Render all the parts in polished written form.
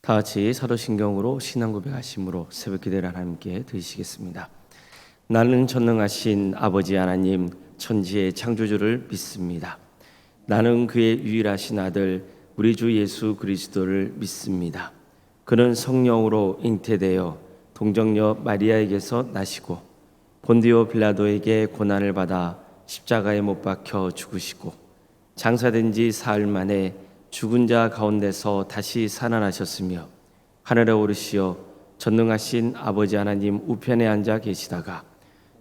다 같이 사도신경으로 신앙 고백하심으로 새벽 기도를 하나님께 드리시겠습니다. 나는 전능하신 아버지 하나님 천지의 창조주를 믿습니다. 나는 그의 유일하신 아들 우리 주 예수 그리스도를 믿습니다. 그는 성령으로 잉태되어 동정녀 마리아에게서 나시고 본디오 빌라도에게 고난을 받아 십자가에 못 박혀 죽으시고 장사된 지 사흘 만에 죽은 자 가운데서 다시 살아나셨으며 하늘에 오르시어 전능하신 아버지 하나님 우편에 앉아 계시다가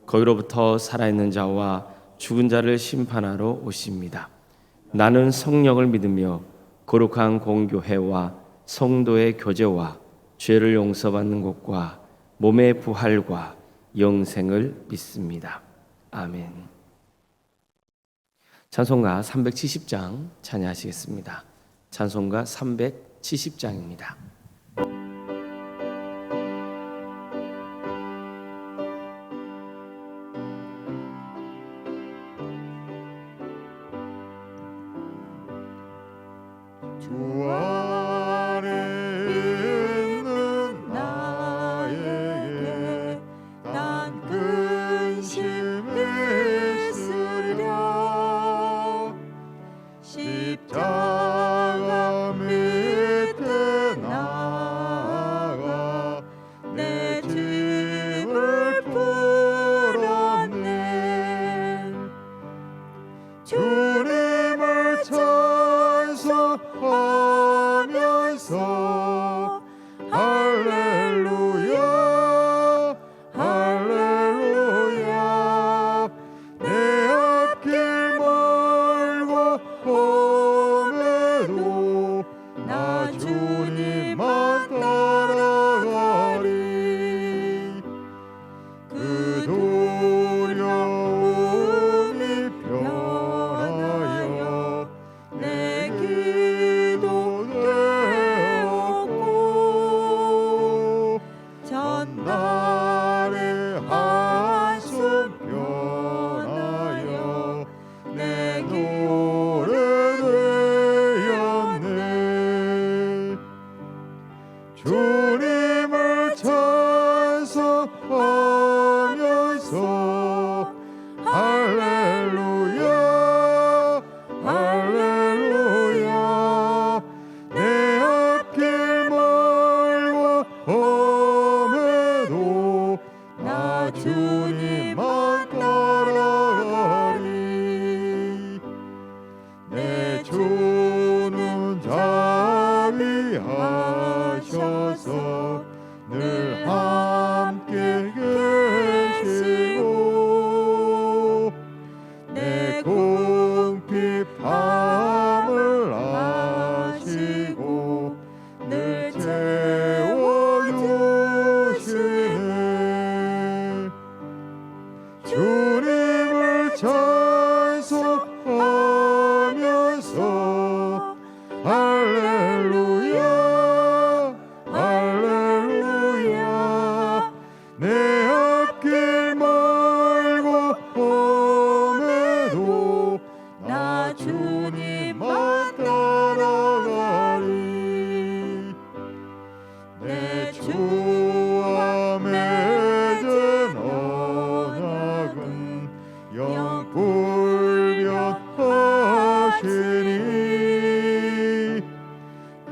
거기로부터 살아있는 자와 죽은 자를 심판하러 오십니다. 나는 성령을 믿으며 거룩한 공교회와 성도의 교제와 죄를 용서받는 것과 몸의 부활과 영생을 믿습니다. 아멘. 찬송가 370장 찬양하시겠습니다. 찬송가 370장입니다. 주 안에 있는 나에게 난 근심이 있으랴 십자가 밑에 나가 내 짐을 풀었네 주님을 찬송하면서 할렐루야 할렐루야 내 앞길 멀고 험해도 나 주님만 따라가리 그 두려움이 변하여 내 기도 되었고 전날의 한숨 변하여 내 노래 되었네 주님을 찬송하면서 할렐루야 할렐루야 내 앞길 멀고 험해도 나 주님만 따라가리 내 주는 자비하셔서 늘 함께 계시고 내 궁핍함을 아시고 늘 채워주시네 주님을 찬송하면서 할렐루야 할렐루야 내 앞길 멀고 험해도 나 주님만 따라가리 내 주와 맺은 언약은 영불변하시니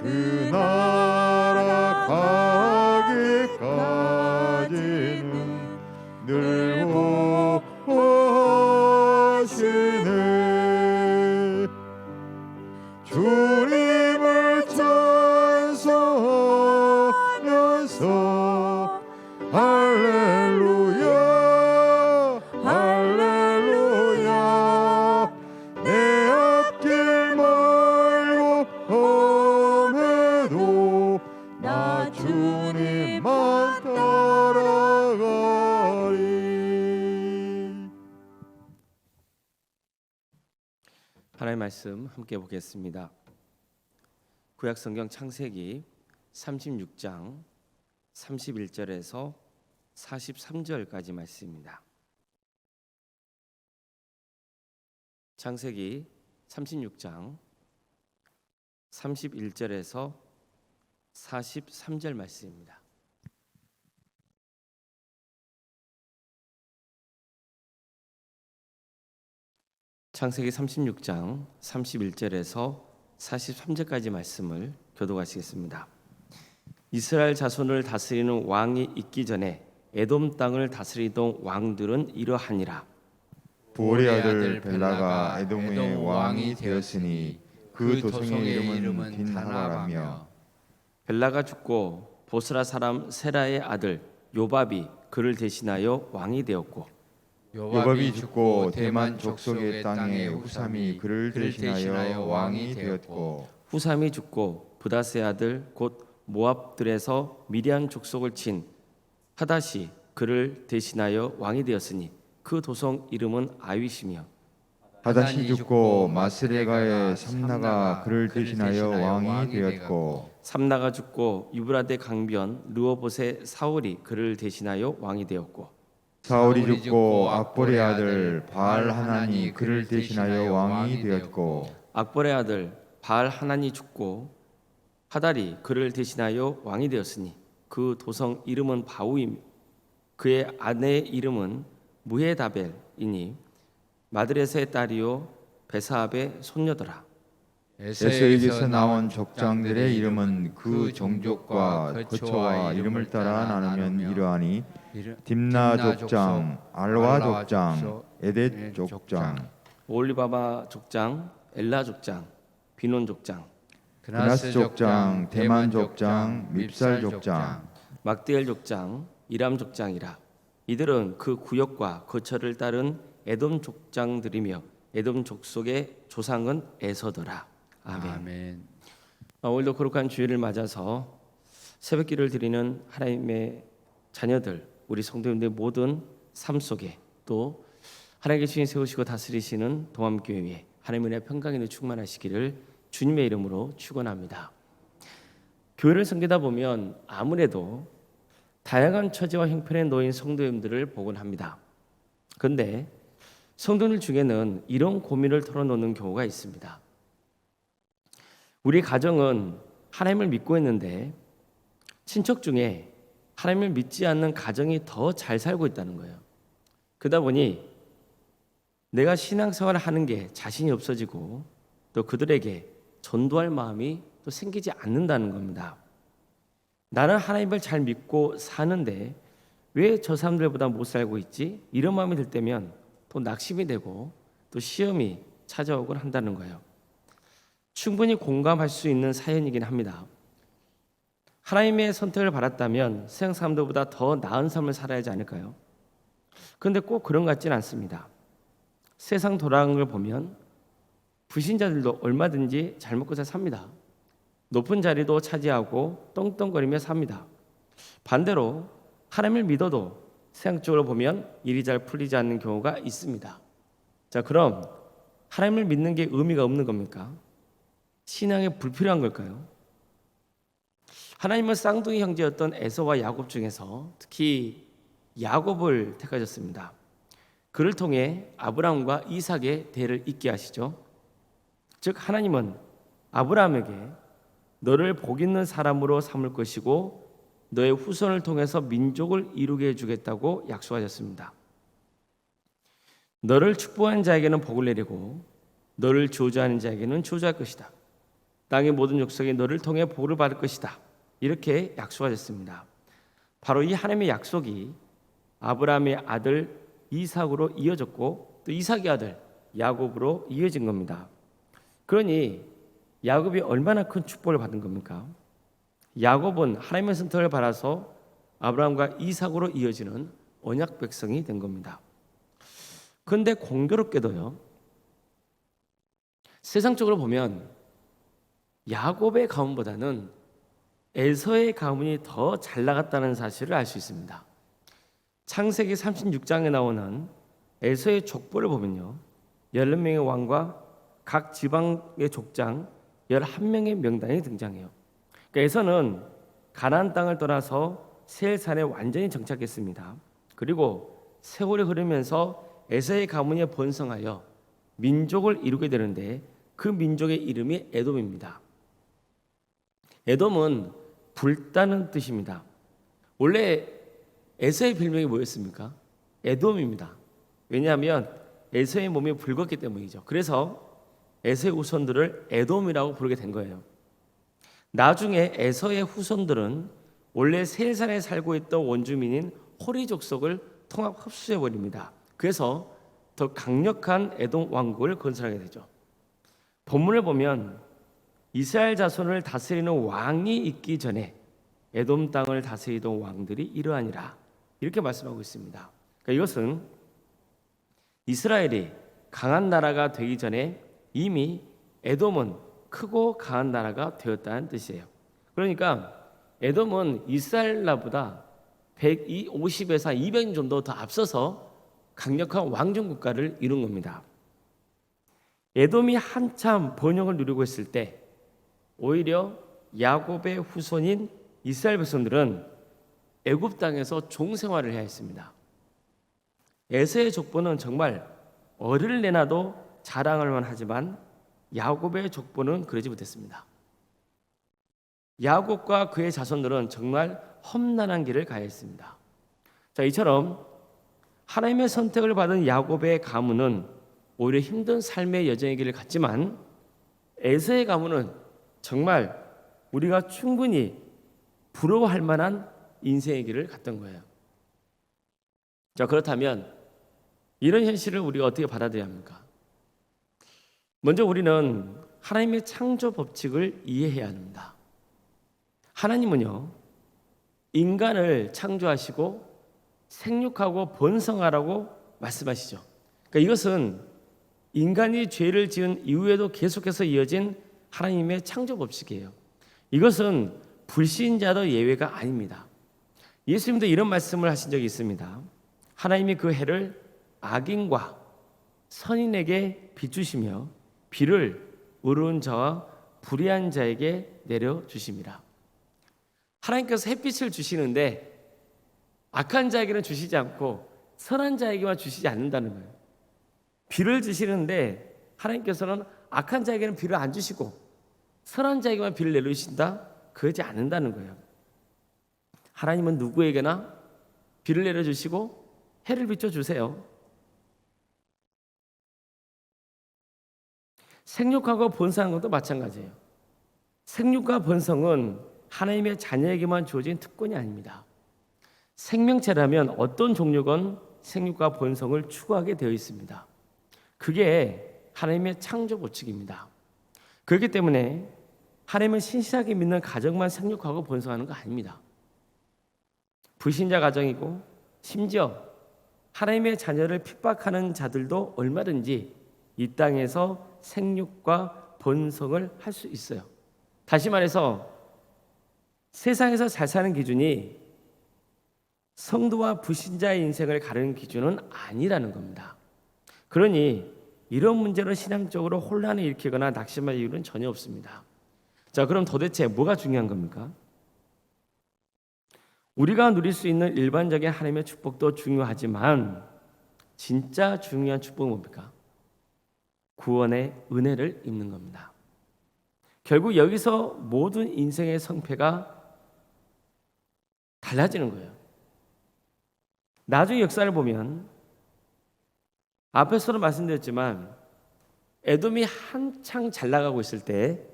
그 나라 가기까지는 늘 보호하시네 주님을 찬송하면서 할렐루야 할렐루야 내 앞길 멀고 험해도 나 주님만 따라가리 하나님의 말씀 함께 보겠습니다. 구약성경 창세기 36장 31절에서 43절까지 말씀입니다. 창세기 36장 31절에서 43절 말씀입니다. 창세기 36장 31절에서 43절까지 말씀을 교독하시겠습니다. 이스라엘 자손을 다스리는 왕이 있기 전에 에돔 땅을 다스리던 왕들은 이러하니라. 보올의 아들 벨라가 에돔의 왕이 되었으니 그 도성의 이름은 딘하라며 벨라가 죽고 보스라 사람 세라의 아들 요밥이 그를 대신하여 왕이 되었고 요밥이 죽고 대만 족속의 땅에 후삼이 그를 대신하여 왕이 되었고 후삼이 죽고 브다스의 아들 곧 모압들에서 미디안 족속을 친 하닷이 그를 대신하여 왕이 되었으니 그 도성 이름은 아윗이며 하닷이 죽고 마스레가의 삼나가 그를 대신하여 왕이 되었고 삼나가 죽고 유브라데 강변 르호봇의 사울이 그를 대신하여 왕이 되었고 사울이 죽고 악볼의 아들 바알 하나니 그를 대신하여 왕이 되었고 악볼의 아들 바알 하나니 죽고 하달이 그를 대신하여 왕이 되었으니 그 도성 이름은 바우이며 그의 아내의 이름은 무헤다벨이니 마드레스의 딸이요 베사압의 손녀더라. 에서에게서 나온 족장들의 이름은 그 종족과 거처와 이름을 따라 나누면 이러하니 딥나 족장, 알와 족장, 에뎃 족장, 오홀리바마 족장, 엘라 족장, 비논 족장, 그나스 족장, 대만 족장, 밉살 족장, 막디엘 족장, 이람 족장이라. 이들은 그 구역과 거처를 따른 에돔 족장들이며 에돔 족속의 조상은 에서더라. 아멘. 오늘도 거룩한 주일을 맞아서 새벽기를 드리는 하나님의 자녀들, 우리 성도님들 모든 삶 속에 또 하나님께 주인 세우시고 다스리시는 동암교회에 하나님의 은혜 평강이 충만하시기를 주님의 이름으로 축원합니다. 교회를 섬기다 보면 아무래도 다양한 처지와 형편에 놓인 성도님들을 보곤 합니다. 그런데 성도들 중에는 이런 고민을 털어놓는 경우가 있습니다. 우리 가정은 하나님을 믿고 있는데 친척 중에 하나님을 믿지 않는 가정이 더 잘 살고 있다는 거예요. 그러다 보니 내가 신앙생활을 하는 게 자신이 없어지고 또 그들에게 전도할 마음이 또 생기지 않는다는 겁니다. 나는 하나님을 잘 믿고 사는데 왜 저 사람들보다 못 살고 있지? 이런 마음이 들 때면 또 낙심이 되고 또 시험이 찾아오곤 한다는 거예요. 충분히 공감할 수 있는 사연이긴 합니다. 하나님의 선택을 받았다면 세상 사람들보다 더 나은 삶을 살아야 하지 않을까요? 그런데 꼭 그런 것 같지는 않습니다. 세상 돌아가는 걸 보면 불신자들도 얼마든지 잘 먹고 잘 삽니다. 높은 자리도 차지하고 떵떵거리며 삽니다. 반대로 하나님을 믿어도 세상적으로 보면 일이 잘 풀리지 않는 경우가 있습니다. 자, 그럼 하나님을 믿는 게 의미가 없는 겁니까? 신앙에 불필요한 걸까요? 하나님은 쌍둥이 형제였던 에서와 야곱 중에서 특히 야곱을 택하셨습니다. 그를 통해 아브라함과 이삭의 대를 잇게 하시죠. 즉 하나님은 아브라함에게 너를 복 있는 사람으로 삼을 것이고 너의 후손을 통해서 민족을 이루게 해주겠다고 약속하셨습니다. 너를 축복하는 자에게는 복을 내리고 너를 저주하는 자에게는 저주할 것이다. 땅의 모든 족속이 너를 통해 복을 받을 것이다. 이렇게 약속하셨습니다. 바로 이 하나님의 약속이 아브라함의 아들 이삭으로 이어졌고 또 이삭의 아들 야곱으로 이어진 겁니다. 그러니 야곱이 얼마나 큰 축복을 받은 겁니까? 야곱은 하나님의 선택을 받아서 아브라함과 이삭으로 이어지는 언약 백성이 된 겁니다. 그런데 공교롭게도요, 세상적으로 보면 야곱의 가문보다는 에서의 가문이 더 잘 나갔다는 사실을 알 수 있습니다. 창세기 36장에 나오는 에서의 족보를 보면요, 11명의 왕과 각 지방의 족장 11명의 명단이 등장해요. 그러니까 에서는 가나안 땅을 떠나서 세일산에 완전히 정착했습니다. 그리고 세월이 흐르면서 에서의 가문이 번성하여 민족을 이루게 되는데 그 민족의 이름이 에돔입니다. 에돔은 붉다는 뜻입니다. 원래 에서의 별명이 뭐였습니까? 에돔입니다. 왜냐하면 에서의 몸이 붉었기 때문이죠. 그래서 에서의 후손들을 에돔이라고 부르게 된 거예요. 나중에 에서의 후손들은 원래 세상에 살고 있던 원주민인 호리 족속을 통합 흡수해 버립니다. 그래서 더 강력한 에돔 왕국을 건설하게 되죠. 본문을 보면 이스라엘 자손을 다스리는 왕이 있기 전에 에돔 땅을 다스리던 왕들이 이러하니라, 이렇게 말씀하고 있습니다. 그러니까 이것은 이스라엘이 강한 나라가 되기 전에 이미 에돔은 크고 강한 나라가 되었다는 뜻이에요. 그러니까 에돔은 이스라엘 나라보다 150에서 200년 정도 더 앞서서 강력한 왕정 국가를 이룬 겁니다. 에돔이 한참 번영을 누리고 있을 때 오히려 야곱의 후손인 이스라엘 백성들은 애굽 땅에서 종 생활을 해야 했습니다. 에서의 족보는 정말 어를 내놔도 자랑할 만하지만 야곱의 족보는 그러지 못했습니다. 야곱과 그의 자손들은 정말 험난한 길을 가야 했습니다. 자, 이처럼 하나님의 선택을 받은 야곱의 가문은 오히려 힘든 삶의 여정의 길을 갔지만 에서의 가문은 정말 우리가 충분히 부러워할 만한 인생의 길을 갔던 거예요. 자, 그렇다면 이런 현실을 우리가 어떻게 받아들여야 합니까? 먼저 우리는 하나님의 창조 법칙을 이해해야 합니다. 하나님은요, 인간을 창조하시고 생육하고 번성하라고 말씀하시죠. 그러니까 이것은 인간이 죄를 지은 이후에도 계속해서 이어진 하나님의 창조 법칙이에요. 이것은 불신자도 예외가 아닙니다. 예수님도 이런 말씀을 하신 적이 있습니다. 하나님이 그 해를 악인과 선인에게 비추시며 비를 의로운 자와 불의한 자에게 내려주심이라. 하나님께서 햇빛을 주시는데 악한 자에게는 주시지 않고 선한 자에게만 주시지 않는다는 거예요. 비를 주시는데 하나님께서는 악한 자에게는 비를 안 주시고 선한 자에게만 비를 내려주신다? 그러지 않는다는 거예요. 하나님은 누구에게나 비를 내려주시고 해를 비춰주세요. 생육하고 번성하는 것도 마찬가지예요. 생육과 번성은 하나님의 자녀에게만 주어진 특권이 아닙니다. 생명체라면 어떤 종류건 생육과 번성을 추구하게 되어 있습니다. 그게 하나님의 창조 법칙입니다. 그렇기 때문에 하나님은 신실하게 믿는 가정만 생육하고 번성하는 거 아닙니다. 불신자 가정이고 심지어 하나님의 자녀를 핍박하는 자들도 얼마든지 이 땅에서 생육과 번성을 할 수 있어요. 다시 말해서 세상에서 잘 사는 기준이 성도와 불신자의 인생을 가르는 기준은 아니라는 겁니다. 그러니 이런 문제로 신앙적으로 혼란을 일으키거나 낙심할 이유는 전혀 없습니다. 자, 그럼 도대체 뭐가 중요한 겁니까? 우리가 누릴 수 있는 일반적인 하나님의 축복도 중요하지만 진짜 중요한 축복은 뭡니까? 구원의 은혜를 입는 겁니다. 결국 여기서 모든 인생의 성패가 달라지는 거예요. 나중에 역사를 보면 앞에서도 말씀드렸지만 에돔이 한창 잘 나가고 있을 때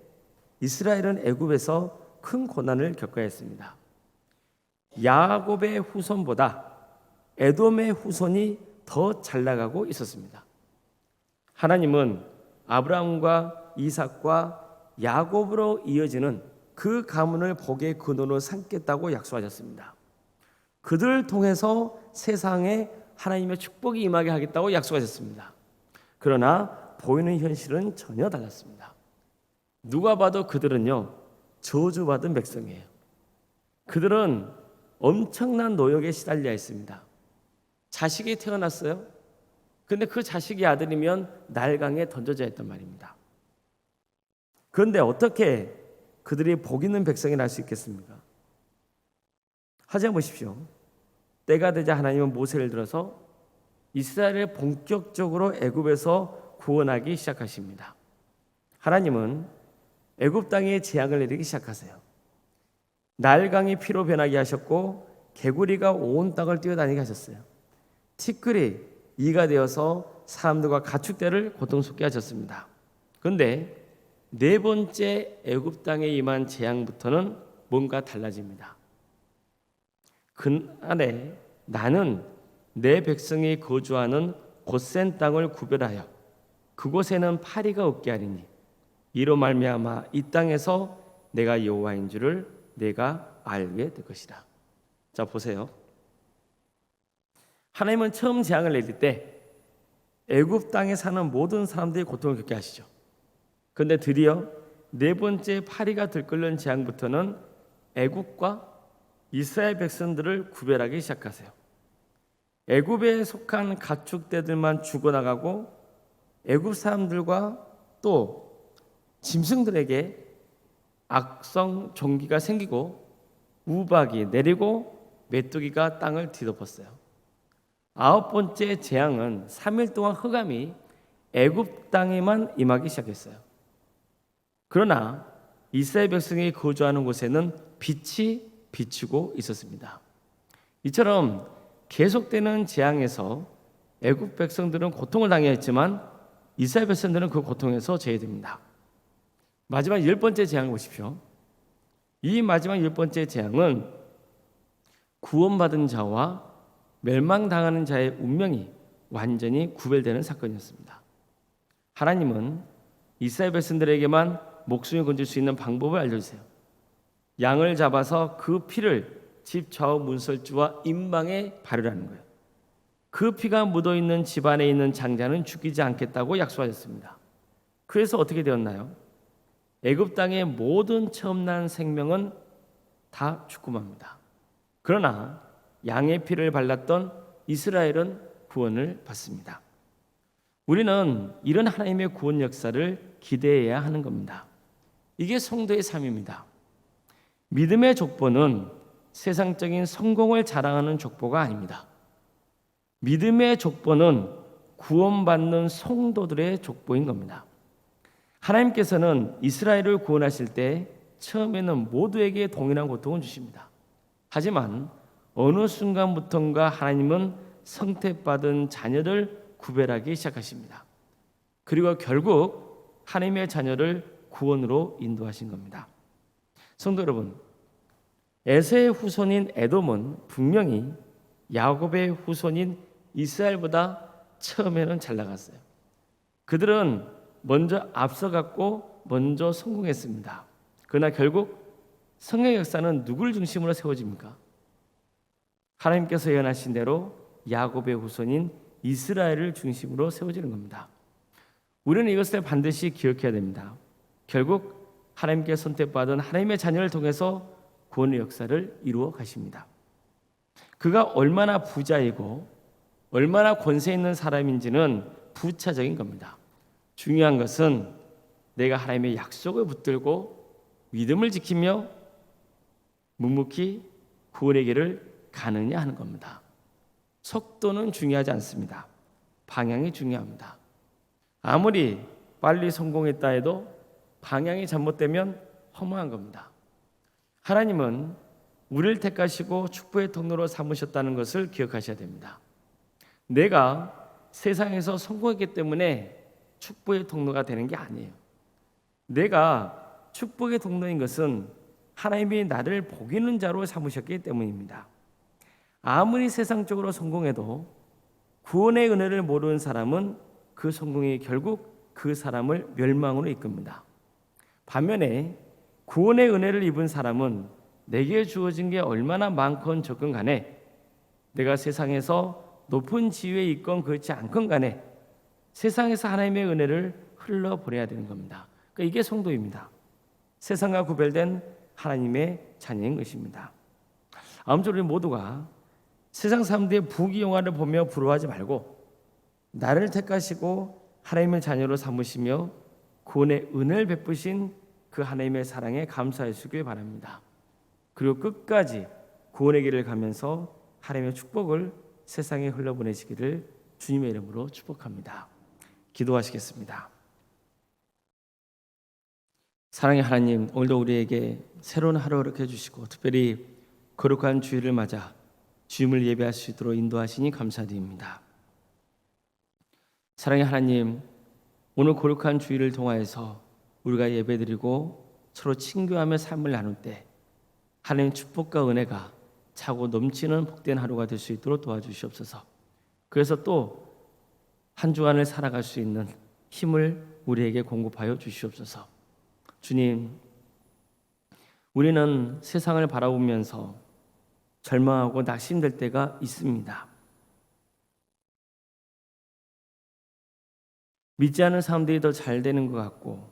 이스라엘은 애굽에서 큰 고난을 겪어야 했습니다. 야곱의 후손보다 에돔의 후손이 더 잘 나가고 있었습니다. 하나님은 아브라함과 이삭과 야곱으로 이어지는 그 가문을 복의 근원으로 삼겠다고 약속하셨습니다. 그들을 통해서 세상에 하나님의 축복이 임하게 하겠다고 약속하셨습니다. 그러나 보이는 현실은 전혀 달랐습니다. 누가 봐도 그들은요, 저주받은 백성이에요. 그들은 엄청난 노역에 시달려 있습니다. 자식이 태어났어요. 근데 그 자식이 아들이면 날강에 던져져야 했단 말입니다. 그런데 어떻게 그들이 복 있는 백성이 날 수 있겠습니까? 하자 보십시오. 때가 되자 하나님은 모세를 들어서 이스라엘을 본격적으로 애굽에서 구원하기 시작하십니다. 하나님은 애굽 땅에 재앙을 내리기 시작하세요. 날강이 피로 변하게 하셨고 개구리가 온 땅을 뛰어다니게 하셨어요. 티끌이 이가 되어서 사람들과 가축대를 고통스럽게 하셨습니다. 그런데 네 번째 애굽 땅에 임한 재앙부터는 뭔가 달라집니다. 그날에 나는 내 백성이 거주하는 곧센 땅을 구별하여 그곳에는 파리가 없게 하리니 이로 말미암아 이 땅에서 내가 여호와인 줄을 내가 알게 될 것이라. 자, 보세요. 하나님은 처음 재앙을 내릴 때 애굽 땅에 사는 모든 사람들이 고통을 겪게 하시죠. 그런데 드디어 네 번째 파리가 들끓는 재앙부터는 애굽과 이스라엘 백성들을 구별하기 시작하세요. 애굽에 속한 가축대들만 죽어나가고 애굽 사람들과 또 짐승들에게 악성 종기가 생기고 우박이 내리고 메뚜기가 땅을 뒤덮었어요. 아홉 번째 재앙은 3일 동안 흑암이 애굽 땅에만 임하기 시작했어요. 그러나 이스라엘 백성이 거주하는 곳에는 빛이 비추고 있었습니다. 이처럼 계속되는 재앙에서 애굽 백성들은 고통을 당했지만 이스라엘 백성들은 그 고통에서 제외됩니다. 마지막 열 번째 재앙을 보십시오. 이 마지막 열 번째 재앙은 구원받은 자와 멸망당하는 자의 운명이 완전히 구별되는 사건이었습니다. 하나님은 이스라엘 백성들에게만 목숨을 건질 수 있는 방법을 알려주세요. 양을 잡아서 그 피를 집 좌우 문설주와 임방에 바르라는 거예요. 그 피가 묻어있는 집 안에 있는 장자는 죽이지 않겠다고 약속하셨습니다. 그래서 어떻게 되었나요? 애굽 땅의 모든 처음 난 생명은 다 죽고맙니다. 그러나 양의 피를 발랐던 이스라엘은 구원을 받습니다. 우리는 이런 하나님의 구원 역사를 기대해야 하는 겁니다. 이게 성도의 삶입니다. 믿음의 족보는 세상적인 성공을 자랑하는 족보가 아닙니다. 믿음의 족보는 구원받는 성도들의 족보인 겁니다. 하나님께서는 이스라엘을 구원하실 때 처음에는 모두에게 동일한 고통을 주십니다. 하지만 어느 순간부터인가 하나님은 선택받은 자녀를 구별하기 시작하십니다. 그리고 결국 하나님의 자녀를 구원으로 인도하신 겁니다. 성도 여러분, 에서의 후손인 에돔은 분명히 야곱의 후손인 이스라엘보다 처음에는 잘 나갔어요. 그들은 먼저 앞서갔고 먼저 성공했습니다. 그러나 결국 성경 역사는 누구를 중심으로 세워집니까? 하나님께서 예언하신 대로 야곱의 후손인 이스라엘을 중심으로 세워지는 겁니다. 우리는 이것을 반드시 기억해야 됩니다. 결국 하나님께 선택받은 하나님의 자녀를 통해서 구원의 역사를 이루어 가십니다. 그가 얼마나 부자이고 얼마나 권세 있는 사람인지는 부차적인 겁니다. 중요한 것은 내가 하나님의 약속을 붙들고 믿음을 지키며 묵묵히 구원의 길을 가느냐 하는 겁니다. 속도는 중요하지 않습니다. 방향이 중요합니다. 아무리 빨리 성공했다 해도 방향이 잘못되면 허무한 겁니다. 하나님은 우리를 택하시고 축복의 통로로 삼으셨다는 것을 기억하셔야 됩니다. 내가 세상에서 성공했기 때문에 축복의 통로가 되는 게 아니에요. 내가 축복의 통로인 것은 하나님이 나를 복이는 자로 삼으셨기 때문입니다. 아무리 세상적으로 성공해도 구원의 은혜를 모르는 사람은 그 성공이 결국 그 사람을 멸망으로 이끕니다. 반면에 구원의 은혜를 입은 사람은 내게 주어진 게 얼마나 많건 적건 간에 내가 세상에서 높은 지위에 있건 그렇지 않건 간에 세상에서 하나님의 은혜를 흘러보내야 되는 겁니다. 그러니까 이게 성도입니다. 세상과 구별된 하나님의 자녀인 것입니다. 아무쪼록 우리 모두가 세상 사람들의 부귀영화를 보며 부러워하지 말고 나를 택하시고 하나님의 자녀로 삼으시며 구원의 은혜를 베푸신 그 하나님의 사랑에 감사하시길 바랍니다. 그리고 끝까지 구원의 길을 가면서 하나님의 축복을 세상에 흘러보내시기를 주님의 이름으로 축복합니다. 기도하시겠습니다. 사랑의 하나님, 오늘도 우리에게 새로운 하루를 이렇게 해주시고 특별히 거룩한 주일을 맞아 주임을 예배할 수 있도록 인도하시니 감사드립니다. 사랑의 하나님, 오늘 거룩한 주일을 통하여서 우리가 예배드리고 서로 친교하며 삶을 나눌 때 하나님의 축복과 은혜가 차고 넘치는 복된 하루가 될 수 있도록 도와주시옵소서. 그래서 또 한 주간을 살아갈 수 있는 힘을 우리에게 공급하여 주시옵소서. 주님, 우리는 세상을 바라보면서 절망하고 낙심될 때가 있습니다. 믿지 않는 사람들이 더 잘 되는 것 같고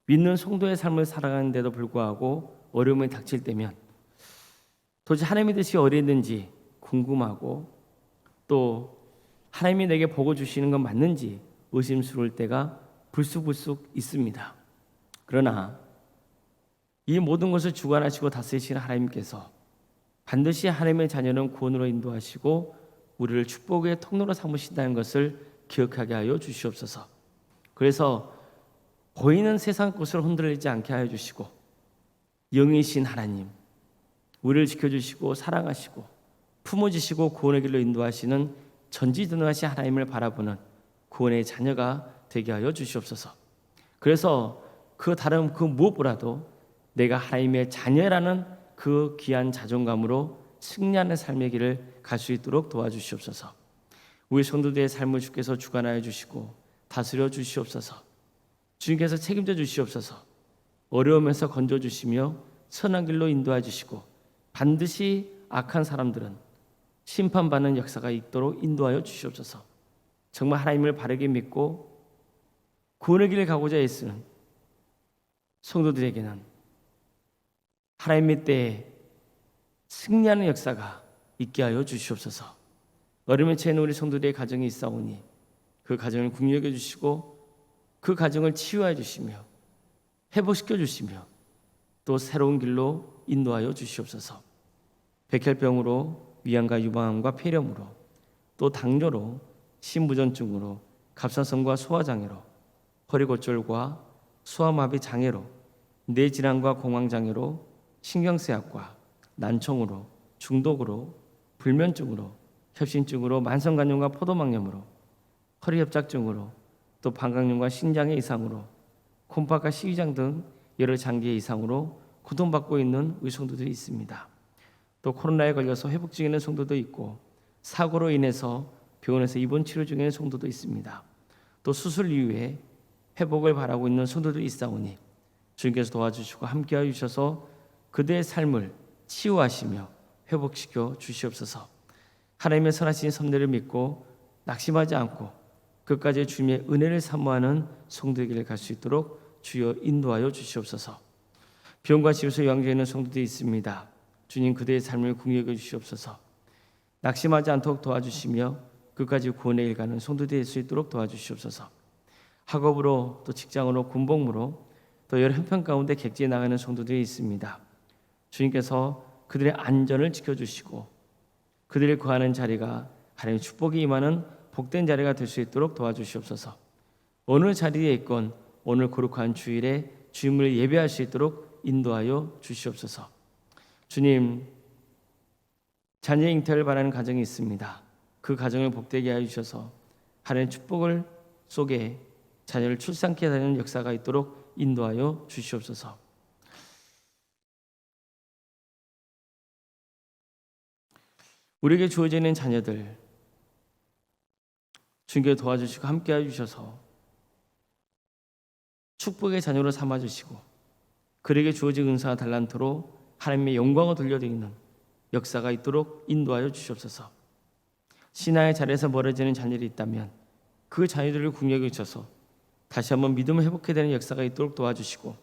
믿는 성도의 삶을 살아가는데도 불구하고 어려움이 닥칠 때면 도대체 하나님의 뜻이 어디 있는지 궁금하고 또 하나님이 내게 보고 주시는 건 맞는지 의심스러울 때가 불쑥불쑥 있습니다. 그러나 이 모든 것을 주관하시고 다스리시는 하나님께서 반드시 하나님의 자녀는 구원으로 인도하시고 우리를 축복의 통로로 삼으신다는 것을 기억하게 하여 주시옵소서. 그래서 보이는 세상 것을 흔들리지 않게 하여 주시고 영이신 하나님, 우리를 지켜주시고 사랑하시고 품어주시고 구원의 길로 인도하시는 전지전능하신 하나님을 바라보는 구원의 자녀가 되게 하여 주시옵소서. 그래서 그 다른 그 무엇보다도 내가 하나님의 자녀라는 그 귀한 자존감으로 승리하는 삶의 길을 갈 수 있도록 도와주시옵소서. 우리 성도들의 삶을 주께서 주관하여 주시고 다스려 주시옵소서. 주님께서 책임져 주시옵소서. 어려움에서 건져 주시며 선한 길로 인도해 주시고 반드시 악한 사람들은 심판받는 역사가 있도록 인도하여 주시옵소서. 정말 하나님을 바르게 믿고 구원의 길을 가고자 애쓰는 성도들에게는 하나님의 때에 승리하는 역사가 있게 하여 주시옵소서. 어려움에 처해 우리 성도들의 가정이 있사오니 그 가정을 긍휼히 주시고 그 가정을 치유하여 주시며 회복시켜 주시며 또 새로운 길로 인도하여 주시옵소서. 백혈병으로 위암과 유방암과 폐렴으로 또 당뇨로 심부전증으로 갑상선과 소화장애로 허리골절과 소아마비 장애로 뇌질환과 공황장애로 신경쇠약과 난청으로 중독으로 불면증으로 협심증으로 만성간염과 포도막염으로 허리협착증으로 또 방광염과 신장의 이상으로 콩팥과 식이장 등 여러 장기의 이상으로 고통받고 있는 우리 성도들이 있습니다. 또 코로나에 걸려서 회복 중에 있는 성도도 있고 사고로 인해서 병원에서 입원 치료 중에 있는 성도도 있습니다. 또 수술 이후에 회복을 바라고 있는 성도들이 있사오니 주님께서 도와주시고 함께하여 주셔서 그들의 삶을 치유하시며 회복시켜 주시옵소서. 하나님의 선하신 섭리를 믿고 낙심하지 않고 끝까지 주님의 은혜를 사모하는 성도의 길을 갈 수 있도록 주여 인도하여 주시옵소서. 병과 집에서 양주에 있는 성도들이 있습니다. 주님, 그들의 삶을 긍휼히 여겨 주시옵소서. 낙심하지 않도록 도와주시며 끝까지 구원의 길 가는 성도들이 될 수 있도록 도와주시옵소서. 학업으로 또 직장으로 군복무로 또 여러 형편 가운데 객지에 나가는 성도들이 있습니다. 주님께서 그들의 안전을 지켜주시고 그들이 거하는 자리가 하나님의 축복이 임하는 복된 자리가 될 수 있도록 도와주시옵소서. 어느 자리에 있건 오늘 거룩한 주일에 주님을 예배할 수 있도록 인도하여 주시옵소서. 주님, 자녀 잉태를 바라는 가정이 있습니다. 그 가정을 복되게 하여 주셔서 하나님의 축복을 속에 자녀를 출산케 하는 역사가 있도록 인도하여 주시옵소서. 우리에게 주어져 있는 자녀들 주님께 도와주시고 함께해 주셔서 축복의 자녀로 삼아주시고 그에게 주어진 은사와 달란트로 하나님의 영광을 돌려드리는 역사가 있도록 인도하여 주시옵소서. 신앙의 자리에서 멀어지는 자녀들이 있다면 그 자녀들을 긍휼히 주셔서 다시 한번 믿음을 회복해야 되는 역사가 있도록 도와주시고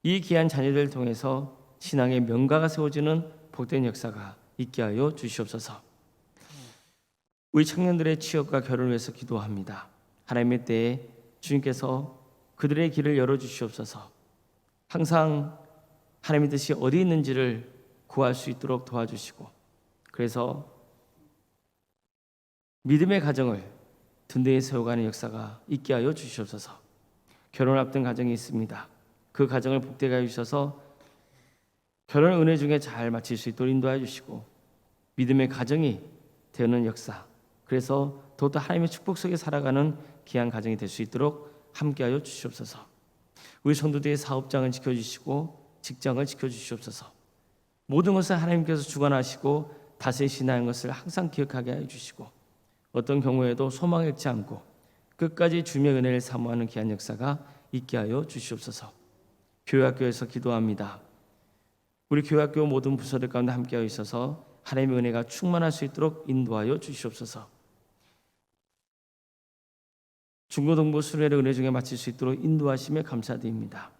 이 귀한 자녀들을 통해서 신앙의 명가가 세워지는 복된 역사가 있게 하여 주시옵소서. 우리 청년들의 취업과 결혼을 위해서 기도합니다. 하나님의 때에 주님께서 그들의 길을 열어주시옵소서. 항상 하나님의 뜻이 어디 있는지를 구할 수 있도록 도와주시고 그래서 믿음의 가정을 든든히 세워가는 역사가 있게 하여 주시옵소서. 결혼 앞둔 가정이 있습니다. 그 가정을 복되게 해 주셔서 결혼 은혜 중에 잘 마칠 수 있도록 인도해 주시고 믿음의 가정이 되는 역사, 그래서 더욱더 하나님의 축복 속에 살아가는 귀한 가정이 될 수 있도록 함께하여 주시옵소서. 우리 성도들의 사업장을 지켜주시고 직장을 지켜주시옵소서. 모든 것을 하나님께서 주관하시고 다스리시는 것을 항상 기억하게 해주시고 어떤 경우에도 소망 잃지 않고 끝까지 주님의 은혜를 사모하는 귀한 역사가 있게 하여 주시옵소서. 교회학교에서 기도합니다. 우리 교회학교 모든 부서들 가운데 함께하여 있어서 하나님의 은혜가 충만할 수 있도록 인도하여 주시옵소서. 중고등부 수련의 은혜 중에 마칠 수 있도록 인도하심에 감사드립니다.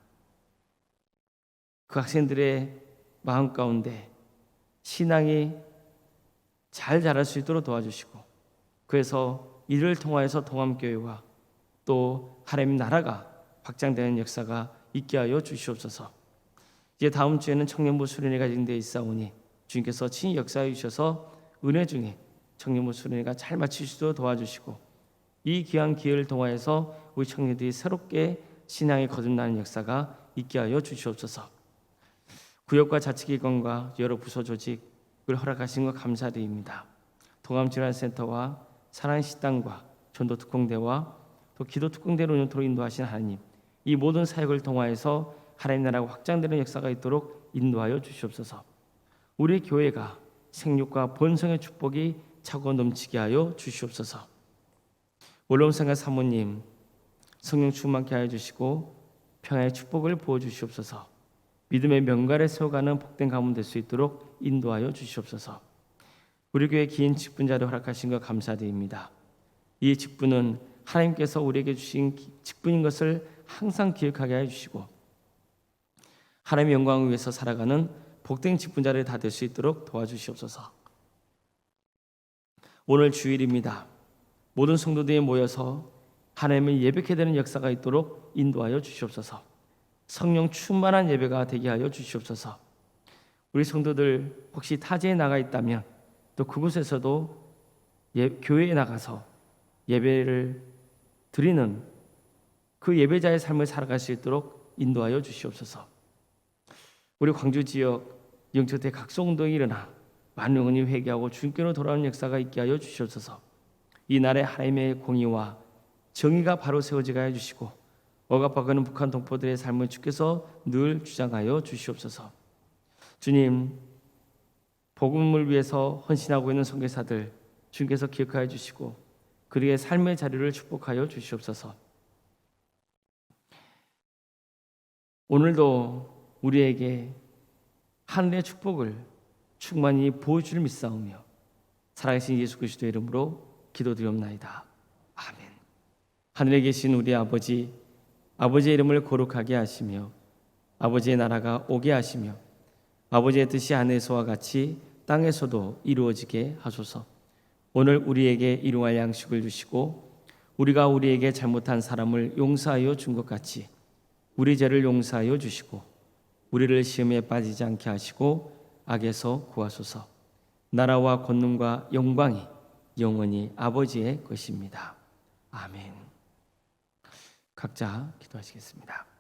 그 학생들의 마음 가운데 신앙이 잘 자랄 수 있도록 도와주시고 그래서 이를 통하여서 동암교회와 또 하나님 나라가 확장되는 역사가 있게 하여 주시옵소서. 이제 다음 주에는 청년부 수련회가 진행되어 있사오니 주님께서 친히 역사해 주셔서 은혜 중에 청년부 수련회가 잘 마칠 수 있도록 도와주시고 이 귀한 기회를 통하여서 우리 청년들이 새롭게 신앙에 거듭나는 역사가 있게 하여 주시옵소서. 구역과 자치기관과 여러 부서 조직을 허락하신 것 감사드립니다. 동암질환센터와 사랑식당과 전도특공대와 또 기도특공대로 운영토록 인도하신 하나님, 이 모든 사역을 통하여서 하나님 나라가 확장되는 역사가 있도록 인도하여 주시옵소서. 우리 교회가 생육과 본성의 축복이 차고 넘치게 하여 주시옵소서. 올롬상가 사모님 성령 충만케 하여 주시고 평화의 축복을 부어 주시옵소서. 믿음의 명가를 세워가는 복된 가문 될 수 있도록 인도하여 주시옵소서. 우리 교회 긴 직분자를 허락하신 것 감사드립니다. 이 직분은 하나님께서 우리에게 주신 직분인 것을 항상 기억하게 해주시고 하나님의 영광을 위해서 살아가는 복된 직분자를 다 될 수 있도록 도와주시옵소서. 오늘 주일입니다. 모든 성도들이 모여서 하나님을 예배케 되는 역사가 있도록 인도하여 주시옵소서. 성령 충만한 예배가 되게 하여 주시옵소서. 우리 성도들 혹시 타지에 나가 있다면 또 그곳에서도 교회에 나가서 예배를 드리는 그 예배자의 삶을 살아갈 수 있도록 인도하여 주시옵소서. 우리 광주 지역 영적대 각성운동이 일어나 많은 영혼이 회개하고 주님께로 돌아오는 역사가 있게 하여 주시옵소서. 이 나라에 하나님의 공의와 정의가 바로 세워지게 해주시고 억압하고는 북한 동포들의 삶을 주께서 늘 주장하여 주시옵소서. 주님, 복음을 위해서 헌신하고 있는 선교사들 주님께서 기억하여 주시고 그들의 삶의 자리를 축복하여 주시옵소서. 오늘도 우리에게 하늘의 축복을 충만히 보여줄 믿사오며 살아계신 예수 그리스도의 이름으로 기도드리옵나이다. 아멘. 하늘에 계신 우리 아버지, 아버지의 이름을 거룩하게 하시며 아버지의 나라가 오게 하시며 아버지의 뜻이 하늘에서와 같이 땅에서도 이루어지게 하소서. 오늘 우리에게 일용할 양식을 주시고 우리가 우리에게 잘못한 사람을 용서하여 준 것 같이 우리 죄를 용서하여 주시고 우리를 시험에 빠지지 않게 하시고 악에서 구하소서. 나라와 권능과 영광이 영원히 아버지의 것입니다. 아멘. 각자 기도하시겠습니다.